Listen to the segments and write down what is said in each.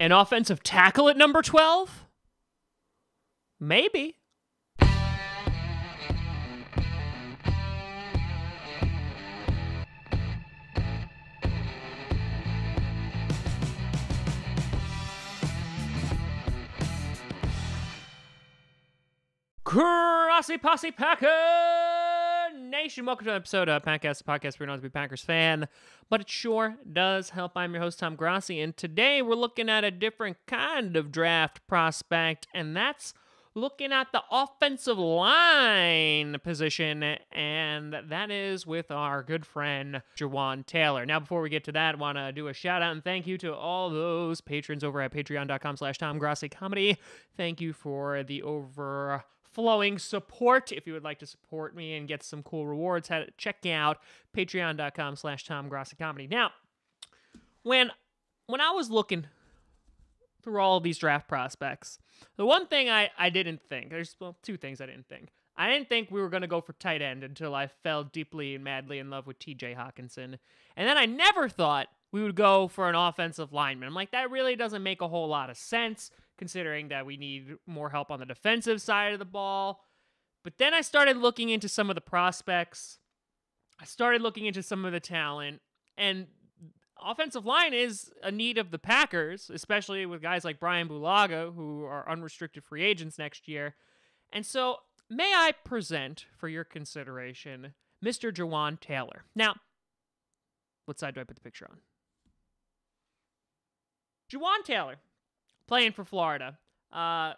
An offensive tackle at number 12? Maybe. Grossi Posse Packer Nation. Welcome to an episode of Packcast, the podcast where you're not to be a Packers fan, but it sure does help. I'm your host, Tom Grossi, and today we're looking at a different kind of draft prospect, and that's looking at the offensive line position, and that is with our good friend, Jawaan Taylor. Now, before we get to that, I want to do a shout-out and thank you to all those patrons over at patreon.com/TomGrossiComedy. Thank you for the overflowing support. If you would like to support me and get some cool rewards, check out patreon.com/TomGrossiComedy. Now, when I was looking through all of these draft prospects, the one thing I didn't think, there's two things I didn't think. I didn't think we were going to go for tight end until I fell deeply and madly in love with TJ Hawkinson. And then I never thought we would go for an offensive lineman. I'm like, that really doesn't make a whole lot of sense, considering that we need more help on the defensive side of the ball. But then I started looking into some of the prospects. I started looking into some of the talent, and offensive line is a need of the Packers, especially with guys like Brian Bulaga, who are unrestricted free agents next year. And so, may I present for your consideration Mr. Jawaan Taylor. Now, what side do I put the picture on? Jawaan Taylor, playing for Florida. Jawaan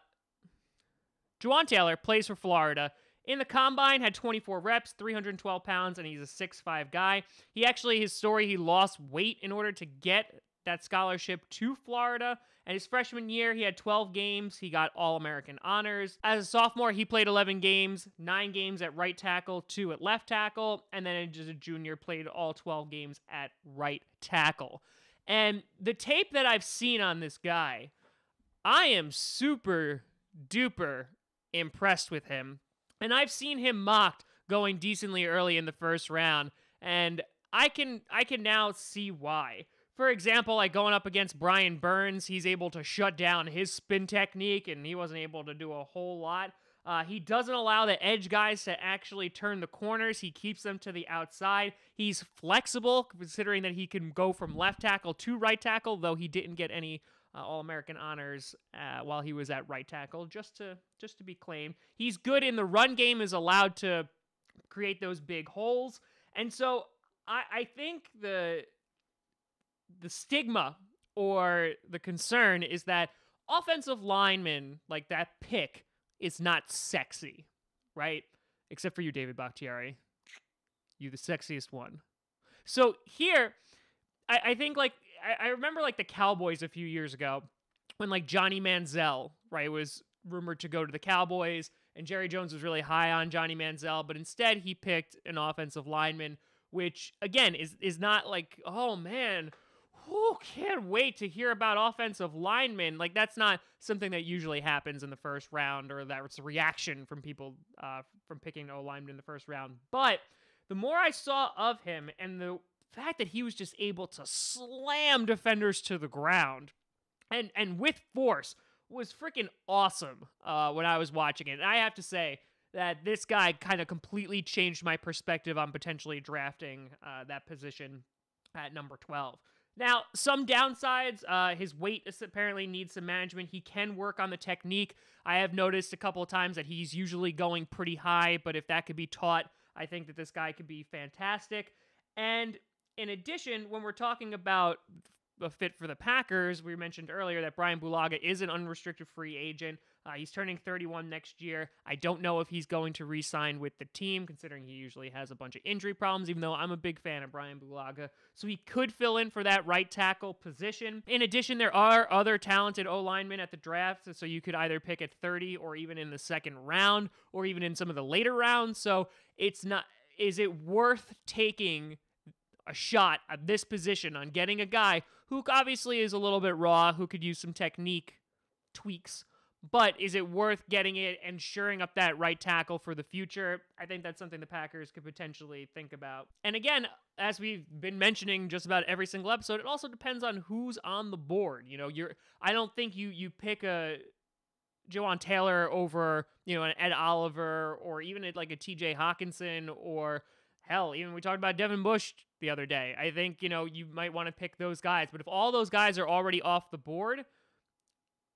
Taylor plays for Florida. In the combine, had 24 reps, 312 pounds, and he's a 6'5" guy. His story, he lost weight in order to get that scholarship to Florida. And his freshman year, he had 12 games. He got All-American honors. As a sophomore, he played 11 games, 9 games at right tackle, 2 at left tackle, and then as a junior, played all 12 games at right tackle. And the tape that I've seen on this guy, I am super duper impressed with him. And I've seen him mocked going decently early in the first round, and I can now see why. For example, like going up against Brian Burns, he's able to shut down his spin technique, and he wasn't able to do a whole lot. He doesn't allow the edge guys to actually turn the corners. He keeps them to the outside. He's flexible, considering that he can go from left tackle to right tackle, though he didn't get any All-American honors while he was at right tackle, just to be claimed. He's good in the run game, is allowed to create those big holes. And so I think the stigma or the concern is that offensive linemen, like that pick, is not sexy, right? Except for you, David Bakhtiari. You the sexiest one. So here, I think like, I remember like the Cowboys a few years ago when like Johnny Manziel, right, was rumored to go to the Cowboys, and Jerry Jones was really high on Johnny Manziel, but instead he picked an offensive lineman, which again is not like, oh man, can't wait to hear about offensive linemen. Like that's not something that usually happens in the first round, or that's a reaction from people from picking an O-lineman in the first round. But the more I saw of him, and the fact that he was just able to slam defenders to the ground and with force was freaking awesome when I was watching it. And I have to say that this guy kind of completely changed my perspective on potentially drafting that position at number 12. Now, some downsides, his weight apparently needs some management. He can work on the technique. I have noticed a couple of times that he's usually going pretty high, but if that could be taught, I think that this guy could be fantastic. And in addition, when we're talking about a fit for the Packers, we mentioned earlier that Brian Bulaga is an unrestricted free agent. He's turning 31 next year. I don't know if he's going to re-sign with the team, considering he usually has a bunch of injury problems, even though I'm a big fan of Brian Bulaga. So he could fill in for that right tackle position. In addition, there are other talented O-linemen at the draft, so you could either pick at 30 or even in the second round, or even in some of the later rounds. So is it worth taking a shot at this position on getting a guy who obviously is a little bit raw, who could use some technique tweaks, But is it worth getting it and shoring up that right tackle for the future? I think that's something the Packers could potentially think about. And again, as we've been mentioning just about every single episode, it also depends on who's on the board. You know, I don't think you pick a Jawaan Taylor over, you know, an Ed Oliver or even like a TJ Hawkinson or hell, even we talked about Devin Bush the other day. I think, you know, you might want to pick those guys. But if all those guys are already off the board,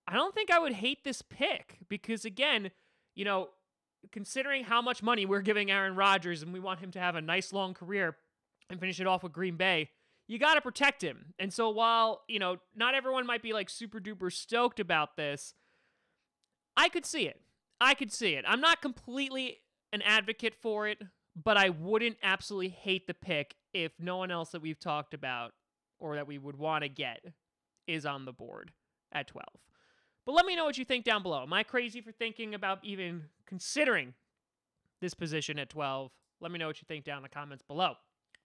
I don't think I would hate this pick because, again, you know, considering how much money we're giving Aaron Rodgers and we want him to have a nice long career and finish it off with Green Bay, you got to protect him. And so while, you know, not everyone might be like super duper stoked about this, I could see it. I'm not completely an advocate for it, but I wouldn't absolutely hate the pick if no one else that we've talked about or that we would want to get is on the board at 12. But let me know what you think down below. Am I crazy for thinking about even considering this position at 12? Let me know what you think down in the comments below.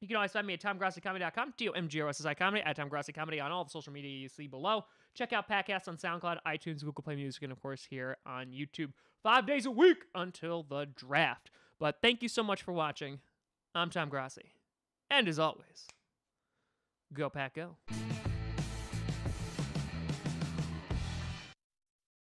You can always find me at TomGrossiComedy.com, TomGrossi Comedy, at TomGrossi Comedy on all the social media you see below. Check out podcasts on SoundCloud, iTunes, Google Play Music, and of course here on YouTube 5 days a week until the draft. But thank you so much for watching. I'm Tom Grossi. And as always, go Pack Go.